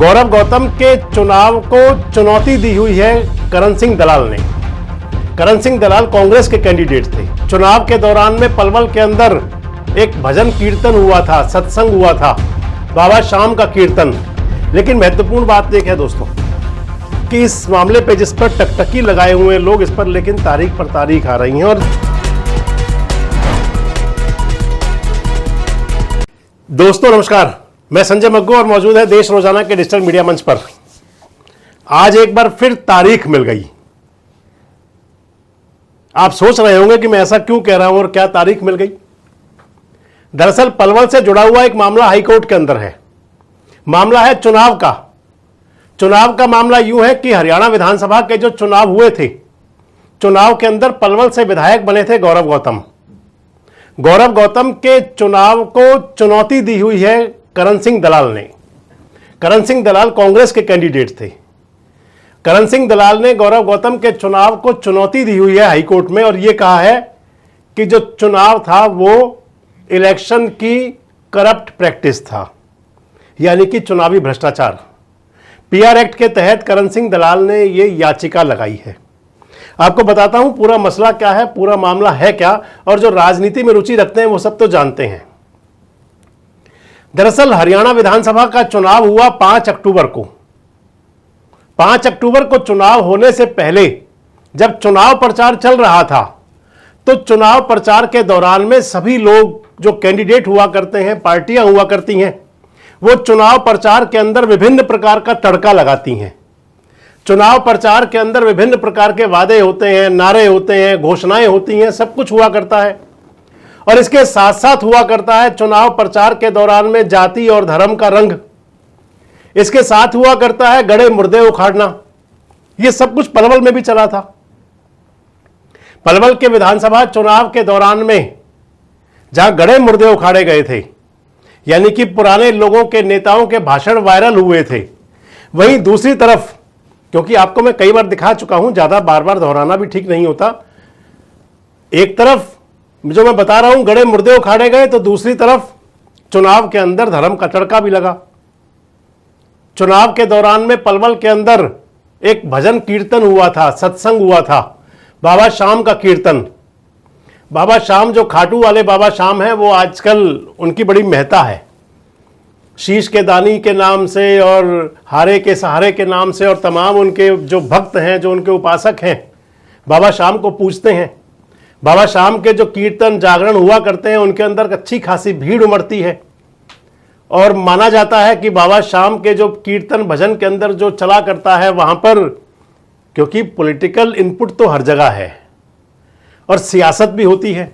गौरव गौतम के चुनाव को चुनौती दी हुई है करण सिंह दलाल ने। करण सिंह दलाल कांग्रेस के कैंडिडेट थे। चुनाव के दौरान में पलवल के अंदर एक भजन कीर्तन हुआ था, सत्संग हुआ था, बाबा श्याम का कीर्तन। लेकिन महत्वपूर्ण बात एक है दोस्तों कि इस मामले पे जिस पर टकटकी लगाए हुए लोग इस पर लेकिन तारीख पर तारीख आ रही हैं। और दोस्तों नमस्कार, मैं संजय मग्गू और मौजूद है देश रोजाना के डिजिटल मीडिया मंच पर। आज एक बार फिर तारीख मिल गई। आप सोच रहे होंगे कि मैं ऐसा क्यों कह रहा हूं और क्या तारीख मिल गई। दरअसल पलवल से जुड़ा हुआ एक मामला हाईकोर्ट के अंदर है। मामला है चुनाव का। चुनाव का मामला यूं है कि हरियाणा विधानसभा के जो चुनाव हुए थे, चुनाव के अंदर पलवल से विधायक बने थे गौरव गौतम। गौरव गौतम के चुनाव को चुनौती दी हुई है करण सिंह दलाल ने। करण सिंह दलाल कांग्रेस के कैंडिडेट थे। करण सिंह दलाल ने गौरव गौतम के चुनाव को चुनौती दी हुई है हाईकोर्ट में और यह कहा है कि जो चुनाव था वो इलेक्शन की करप्ट प्रैक्टिस था, यानी कि चुनावी भ्रष्टाचार। पीआर एक्ट के तहत करण सिंह दलाल ने यह याचिका लगाई है। आपको बताता हूं पूरा मसला क्या है, पूरा मामला है क्या, और जो राजनीति में रुचि रखते हैं वो सब तो जानते हैं। दरअसल हरियाणा विधानसभा का चुनाव हुआ 5 अक्टूबर को। 5 अक्टूबर को चुनाव होने से पहले जब चुनाव प्रचार चल रहा था तो चुनाव प्रचार के दौरान में सभी लोग जो कैंडिडेट हुआ करते हैं, पार्टियां हुआ करती हैं, वो चुनाव प्रचार के अंदर विभिन्न प्रकार का तड़का लगाती हैं। चुनाव प्रचार के अंदर विभिन्न प्रकार के वादे होते हैं, नारे होते हैं, घोषणाएं होती हैं, सब कुछ हुआ करता है। और इसके साथ साथ हुआ करता है चुनाव प्रचार के दौरान में जाति और धर्म का रंग। इसके साथ हुआ करता है गड़े मुर्दे उखाड़ना। यह सब कुछ पलवल में भी चला था। पलवल के विधानसभा चुनाव के दौरान में जहां गड़े मुर्दे उखाड़े गए थे, यानी कि पुराने लोगों के नेताओं के भाषण वायरल हुए थे, वहीं दूसरी तरफ, क्योंकि आपको मैं कई बार दिखा चुका हूं, ज्यादा बार बार दोहराना भी ठीक नहीं होता, एक तरफ जो मैं बता रहा हूं गड़े मुर्दे उखाड़े गए तो दूसरी तरफ चुनाव के अंदर धर्म का तड़का भी लगा। चुनाव के दौरान में पलवल के अंदर एक भजन कीर्तन हुआ था, सत्संग हुआ था, बाबा श्याम का कीर्तन। बाबा श्याम जो खाटू वाले बाबा श्याम है, वो आजकल उनकी बड़ी महत्ता है। शीश के दानी के नाम से और हारे के सहारे के नाम से, और तमाम उनके जो भक्त हैं, जो उनके उपासक हैं, बाबा श्याम को पूजते हैं। बाबा श्याम के जो कीर्तन जागरण हुआ करते हैं उनके अंदर अच्छी खासी भीड़ उमड़ती है। और माना जाता है कि बाबा श्याम के जो कीर्तन भजन के अंदर जो चला करता है वहां पर, क्योंकि पॉलिटिकल इनपुट तो हर जगह है और सियासत भी होती है,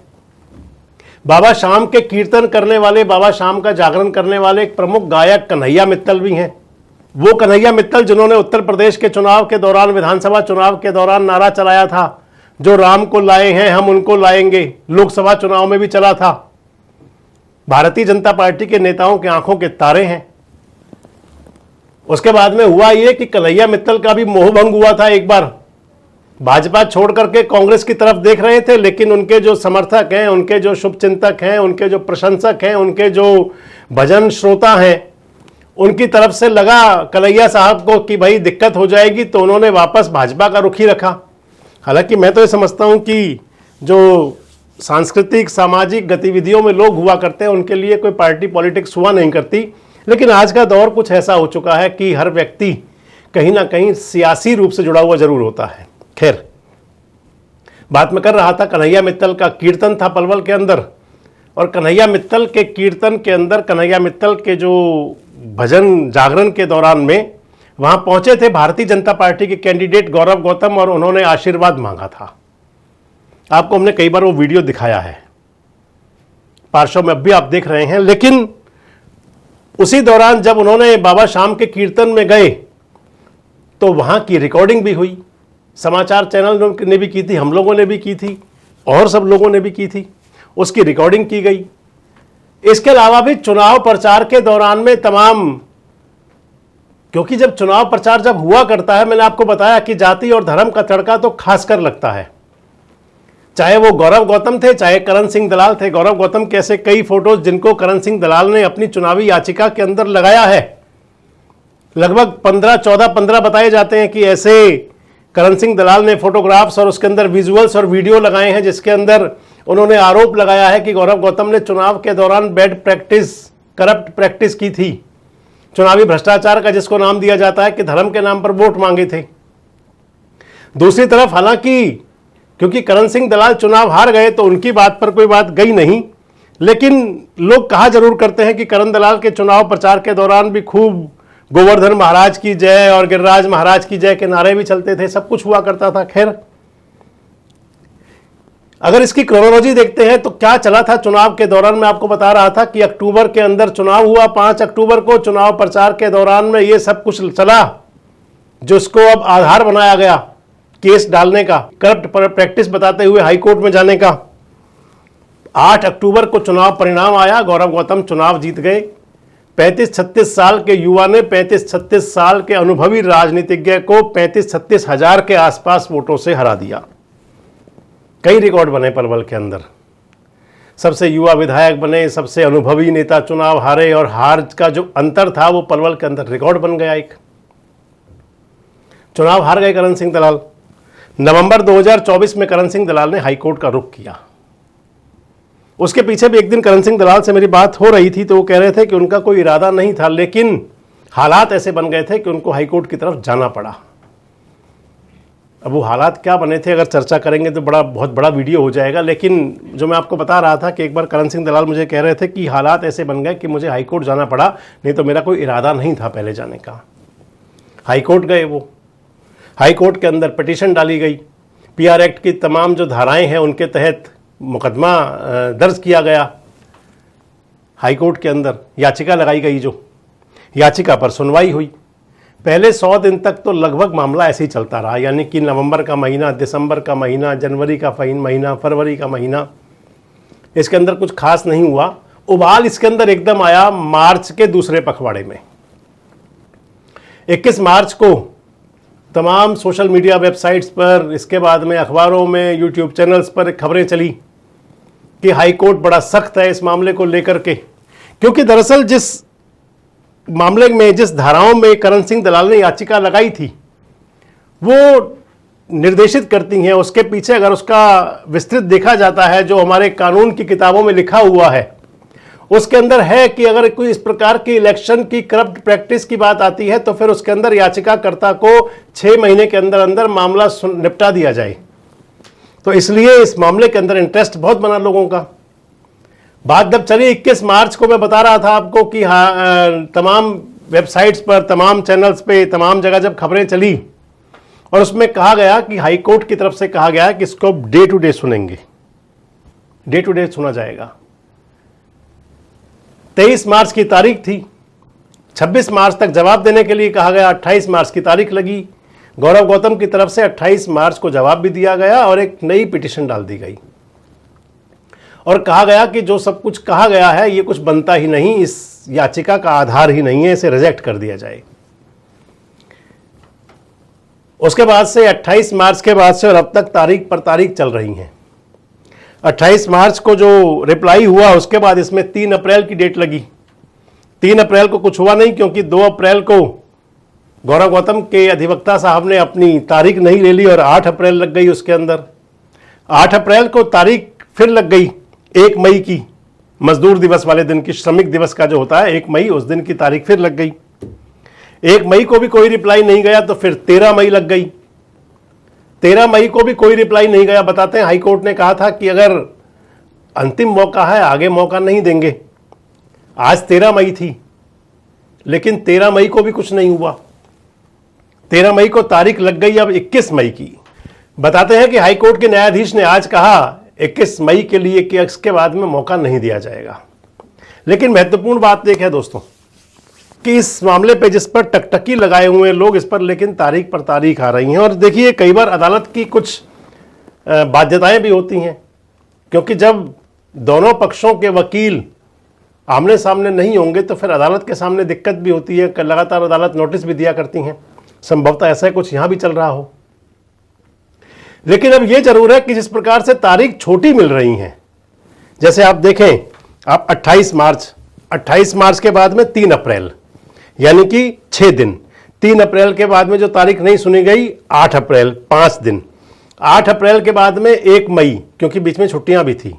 बाबा श्याम के कीर्तन करने वाले, बाबा श्याम का जागरण करने वाले एक प्रमुख गायक कन्हैया मित्तल भी हैं। वो कन्हैया मित्तल जिन्होंने उत्तर प्रदेश के चुनाव के दौरान, विधानसभा चुनाव के दौरान नारा चलाया था, जो राम को लाए हैं हम उनको लाएंगे, लोकसभा चुनाव में भी चला था। भारतीय जनता पार्टी के नेताओं के आंखों के तारे हैं। उसके बाद में हुआ यह कि कन्हैया मित्तल का भी मोहभंग हुआ था। एक बार भाजपा छोड़ करके कांग्रेस की तरफ देख रहे थे, लेकिन उनके जो समर्थक हैं, उनके जो शुभचिंतक हैं, उनके जो प्रशंसक हैं, उनके जो भजन श्रोता हैं, उनकी तरफ से लगा कन्हैया साहब को कि भाई दिक्कत हो जाएगी, तो उन्होंने वापस भाजपा का रुख ही रखा। हालांकि मैं तो ये समझता हूं कि जो सांस्कृतिक सामाजिक गतिविधियों में लोग हुआ करते हैं उनके लिए कोई पार्टी पॉलिटिक्स हुआ नहीं करती, लेकिन आज का दौर कुछ ऐसा हो चुका है कि हर व्यक्ति कहीं ना कहीं सियासी रूप से जुड़ा हुआ जरूर होता है। खैर, बात मैं कर रहा था कन्हैया मित्तल का कीर्तन था पलवल के अंदर, और कन्हैया मित्तल के कीर्तन के अंदर, कन्हैया मित्तल के जो भजन जागरण के दौरान में वहां पहुंचे थे भारतीय जनता पार्टी के कैंडिडेट गौरव गौतम, और उन्होंने आशीर्वाद मांगा था। आपको हमने कई बार वो वीडियो दिखाया है, पार्श्व में अब भी आप देख रहे हैं। लेकिन उसी दौरान जब उन्होंने बाबा श्याम के कीर्तन में गए तो वहां की रिकॉर्डिंग भी हुई। समाचार चैनल ने भी की थी, हम लोगों ने भी की थी, और सब लोगों ने भी की थी। उसकी रिकॉर्डिंग की गई। इसके अलावा भी चुनाव प्रचार के दौरान में तमाम, क्योंकि जब चुनाव प्रचार जब हुआ करता है, मैंने आपको बताया कि जाति और धर्म का तड़का तो खासकर लगता है। चाहे वो गौरव गौतम थे, चाहे करण सिंह दलाल थे। गौरव गौतम के ऐसे कई फोटोज जिनको करण सिंह दलाल ने अपनी चुनावी याचिका के अंदर लगाया है, लगभग 15 बताए जाते हैं कि ऐसे करण सिंह दलाल ने फोटोग्राफ्स और उसके अंदर विजुअल्स और वीडियो लगाए हैं जिसके अंदर उन्होंने आरोप लगाया है कि गौरव गौतम ने चुनाव के दौरान बैड प्रैक्टिस, करप्ट प्रैक्टिस की थी, चुनावी भ्रष्टाचार का जिसको नाम दिया जाता है कि धर्म के नाम पर वोट मांगे थे। दूसरी तरफ हालांकि क्योंकि करण सिंह दलाल चुनाव हार गए तो उनकी बात पर कोई बात गई नहीं, लेकिन लोग कहा जरूर करते हैं कि करण दलाल के चुनाव प्रचार के दौरान भी खूब गोवर्धन महाराज की जय और गिरिराज महाराज की जय के नारे भी चलते थे, सब कुछ हुआ करता था। खैर, अगर इसकी क्रोनोलॉजी देखते हैं तो क्या चला था चुनाव के दौरान, मैं आपको बता रहा था कि अक्टूबर के अंदर चुनाव हुआ, 5 अक्टूबर को चुनाव प्रचार के दौरान में ये सब कुछ चला जिसको अब आधार बनाया गया केस डालने का, करप्ट प्रैक्टिस बताते हुए हाई कोर्ट में जाने का। 8 अक्टूबर को चुनाव परिणाम आया, गौरव गौतम चुनाव जीत गए। 35-36 साल के युवा ने 35-36 साल के अनुभवी राजनीतिज्ञ को 35-36 हजार के आसपास वोटों से हरा दिया। कई रिकॉर्ड बने पलवल के अंदर, सबसे युवा विधायक बने, सबसे अनुभवी नेता चुनाव हारे, और हार का जो अंतर था वो पलवल के अंदर रिकॉर्ड बन गया। एक चुनाव हार गए करण सिंह दलाल। नवंबर 2024 में करण सिंह दलाल ने हाईकोर्ट का रुख किया। उसके पीछे भी एक दिन करण सिंह दलाल से मेरी बात हो रही थी तो वो कह रहे थे कि उनका कोई इरादा नहीं था, लेकिन हालात ऐसे बन गए थे कि उनको हाईकोर्ट की तरफ जाना पड़ा। अब वो हालात क्या बने थे अगर चर्चा करेंगे तो बहुत बड़ा वीडियो हो जाएगा, लेकिन जो मैं आपको बता रहा था कि एक बार करण सिंह दलाल मुझे कह रहे थे कि हालात ऐसे बन गए कि मुझे हाईकोर्ट जाना पड़ा, नहीं तो मेरा कोई इरादा नहीं था पहले जाने का। हाईकोर्ट गए वो, हाईकोर्ट के अंदर पिटीशन डाली गई, पीआर एक्ट की तमाम जो धाराएं हैं उनके तहत मुकदमा दर्ज किया गया। हाईकोर्ट के अंदर याचिका लगाई गई, जो याचिका पर सुनवाई हुई। पहले 100 दिन तक तो लगभग मामला ऐसे ही चलता रहा, यानी कि नवंबर का महीना, दिसंबर का महीना, जनवरी का महीना, फरवरी का महीना, इसके अंदर कुछ खास नहीं हुआ। उबाल इसके अंदर एकदम आया मार्च के दूसरे पखवाड़े में। 21 मार्च को तमाम सोशल मीडिया वेबसाइट्स पर, इसके बाद में अखबारों में, यूट्यूब चैनल्स पर खबरें चली कि हाईकोर्ट बड़ा सख्त है इस मामले को लेकर के, क्योंकि दरअसल जिस मामले में, जिस धाराओं में करण सिंह दलाल ने याचिका लगाई थी वो निर्देशित करती हैं, उसके पीछे अगर उसका विस्तृत देखा जाता है जो हमारे कानून की किताबों में लिखा हुआ है, उसके अंदर है कि अगर कोई इस प्रकार की इलेक्शन की करप्ट प्रैक्टिस की बात आती है तो फिर उसके अंदर याचिकाकर्ता को 6 महीने के अंदर अंदर मामला निपटा दिया जाए। तो इसलिए इस मामले के अंदर इंटरेस्ट बहुत बना लोगों का। बात जब चली 21 मार्च को, मैं बता रहा था आपको कि तमाम वेबसाइट्स पर, तमाम चैनल्स पे, तमाम जगह जब खबरें चली और उसमें कहा गया कि हाईकोर्ट की तरफ से कहा गया कि इसको डे टू डे सुनेंगे, डे टू डे सुना जाएगा। 23 मार्च की तारीख थी, 26 मार्च तक जवाब देने के लिए कहा गया, 28 मार्च की तारीख लगी। गौरव गौतम की तरफ से 28 मार्च को जवाब भी दिया गया और एक नई पिटीशन डाल दी गई और कहा गया कि जो सब कुछ कहा गया है ये कुछ बनता ही नहीं, इस याचिका का आधार ही नहीं है, इसे रिजेक्ट कर दिया जाए। उसके बाद से 28 मार्च के बाद से और अब तक तारीख पर तारीख चल रही हैं। 28 मार्च को जो रिप्लाई हुआ उसके बाद इसमें 3 अप्रैल की डेट लगी। 3 अप्रैल को कुछ हुआ नहीं, क्योंकि 2 अप्रैल को गौरव गौतम के अधिवक्ता साहब ने अपनी तारीख नहीं ले ली और 8 अप्रैल लग गई उसके अंदर। 8 अप्रैल को तारीख फिर लग गई 1 मई की, मजदूर दिवस वाले दिन की, श्रमिक दिवस का जो होता है 1 मई, उस दिन की तारीख फिर लग गई। 1 मई को भी कोई रिप्लाई नहीं गया तो फिर 13 मई लग गई। 13 मई को भी कोई रिप्लाई नहीं गया। बताते हैं हाईकोर्ट ने कहा था कि अगर अंतिम मौका है, आगे मौका नहीं देंगे। आज 13 मई थी, लेकिन 13 मई को भी कुछ नहीं हुआ। 13 मई को तारीख लग गई अब 21 मई की। बताते हैं कि हाईकोर्ट के न्यायाधीश ने आज कहा 21 मई के लिए कि इसके बाद में मौका नहीं दिया जाएगा। लेकिन महत्वपूर्ण बात एक है दोस्तों कि इस मामले पे जिस पर टकटकी लगाए हुए लोग, इस पर लेकिन तारीख पर तारीख आ रही हैं। और देखिए, कई बार अदालत की कुछ बाध्यताएं भी होती हैं, क्योंकि जब दोनों पक्षों के वकील आमने सामने नहीं होंगे तो फिर अदालत के सामने दिक्कत भी होती है। लगातार अदालत नोटिस भी दिया करती हैं। संभवतः ऐसा कुछ यहां भी चल रहा हो। लेकिन अब यह जरूर है कि जिस प्रकार से तारीख छोटी मिल रही हैं, जैसे आप देखें, आप 28 मार्च के बाद में 3 अप्रैल, यानी कि 6 दिन, 3 अप्रैल के बाद में जो तारीख नहीं सुनी गई 8 अप्रैल, 5 दिन। 8 अप्रैल के बाद में 1 मई, क्योंकि बीच में छुट्टियां भी थी।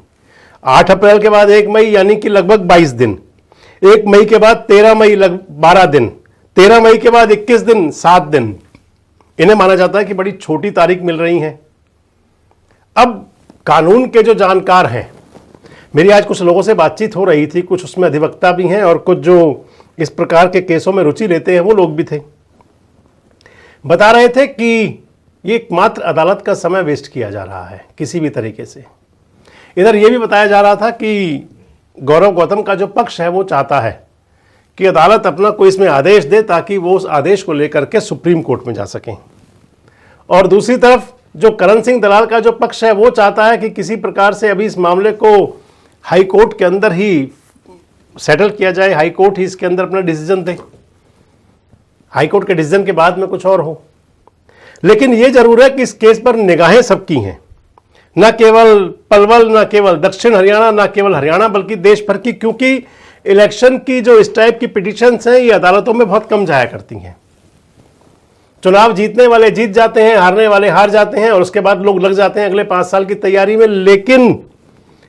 8 अप्रैल के बाद 1 मई यानी कि लगभग 22 दिन। 1 मई के बाद 13 मई 12 दिन। 13 मई के बाद 21 दिन, 7 दिन। इन्हें माना जाता है कि बड़ी छोटी तारीख मिल रही है। अब कानून के जो जानकार हैं, मेरी आज कुछ लोगों से बातचीत हो रही थी, कुछ उसमें अधिवक्ता भी हैं और कुछ जो इस प्रकार के केसों में रुचि लेते हैं वो लोग भी थे। बता रहे थे कि ये एकमात्र अदालत का समय वेस्ट किया जा रहा है किसी भी तरीके से। इधर ये भी बताया जा रहा था कि गौरव गौतम का जो पक्ष है वो चाहता है कि अदालत अपना कोई इसमें आदेश दे ताकि वो उस आदेश को लेकर के सुप्रीम कोर्ट में जा सकें। और दूसरी तरफ जो करण सिंह दलाल का जो पक्ष है वो चाहता है कि किसी प्रकार से अभी इस मामले को हाई कोर्ट के अंदर ही सेटल किया जाए, हाई कोर्ट ही इसके अंदर अपना डिसीजन दे, हाई कोर्ट के डिसीजन के बाद में कुछ और हो। लेकिन यह जरूर है कि इस केस पर निगाहें सबकी हैं, न केवल पलवल, न केवल दक्षिण हरियाणा, न केवल हरियाणा, बल्कि देश भर की, क्योंकि इलेक्शन की जो इस टाइप की पिटीशंस हैं ये अदालतों में बहुत कम जाया करती हैं। चुनाव जीतने वाले जीत जाते हैं, हारने वाले हार जाते हैं और उसके बाद लोग लग जाते हैं अगले 5 साल की तैयारी में। लेकिन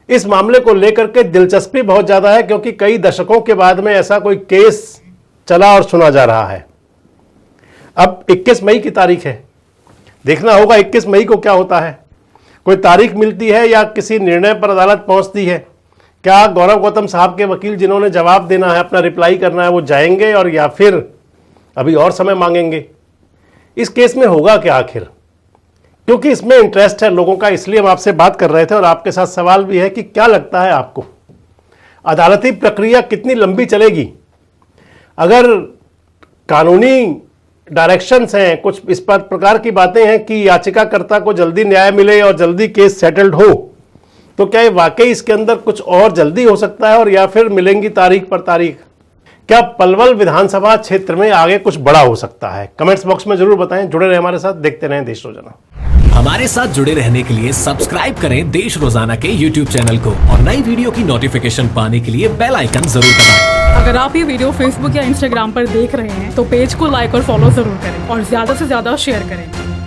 इस मामले को लेकर के दिलचस्पी बहुत ज्यादा है, क्योंकि कई दशकों के बाद में ऐसा कोई केस चला और सुना जा रहा है। अब 21 मई की तारीख है, देखना होगा 21 मई को क्या होता है। कोई तारीख मिलती है या किसी निर्णय पर अदालत पहुंचती है? क्या गौरव गौतम साहब के वकील जिन्होंने जवाब देना है, अपना रिप्लाई करना है, वो जाएंगे और या फिर अभी और समय मांगेंगे? इस केस में होगा क्या आखिर? क्योंकि इसमें इंटरेस्ट है लोगों का, इसलिए हम आपसे बात कर रहे थे और आपके साथ सवाल भी है कि क्या लगता है आपको, अदालती प्रक्रिया कितनी लंबी चलेगी? अगर कानूनी डायरेक्शंस हैं, कुछ इस प्रकार की बातें हैं कि याचिकाकर्ता को जल्दी न्याय मिले और जल्दी केस सेटल्ड हो, तो क्या ये वाकई इसके अंदर कुछ और जल्दी हो सकता है और या फिर मिलेंगी तारीख पर तारीख? क्या पलवल विधानसभा क्षेत्र में आगे कुछ बड़ा हो सकता है? कमेंट्स बॉक्स में जरूर बताएं। जुड़े रहे हमारे साथ, देखते रहें देश रोजाना। हमारे साथ जुड़े रहने के लिए सब्सक्राइब करें देश रोजाना के YouTube चैनल को और नई वीडियो की नोटिफिकेशन पाने के लिए बेल आइकन जरूर दबाएं। अगर आप ये वीडियो Facebook या Instagram पर देख रहे हैं तो पेज को लाइक और फॉलो जरूर करें और ज्यादा से ज्यादा शेयर करें।